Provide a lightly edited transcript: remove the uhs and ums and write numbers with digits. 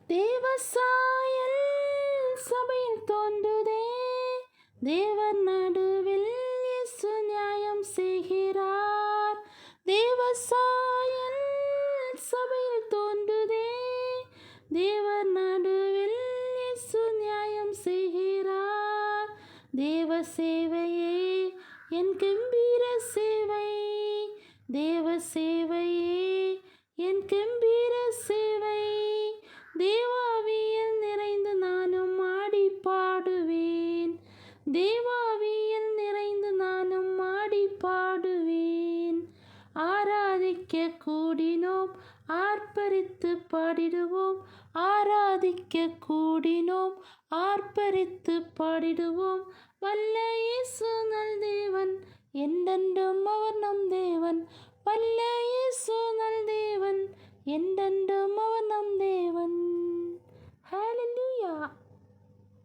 தேவசாயல் சபையில் தோன்றுதே, தேவர் நடுவில் இயேசு நியாயம் செய்கிறார். தேவசாயல் சபையில் தோன்றுதே, தேவர் நடுவில் இயேசு நியாயம் செய்கிறார். தேவ சேவையே என் கம்பீர சேவை, தேவ சேவையே என் கம்பீர சேவை. தேவாவியில் நிறைந்து நானும் ஆடி பாடுவேன், தேவாவியில் நிறைந்து நானும் ஆடி பாடுவேன். ஆராதிக்க கூடினோம், ஆர்ப்பரித்து பாடிடுவோம். ஆராதிக்க கூடினோம், ஆர்ப்பரித்து பாடிடுவோம். வல்ல இயேசு நல் தேவன், என்றென்றும் அவர் நம் தேவன். வல்ல இயேசு நல் தேவன், என்றென்றும் அவர்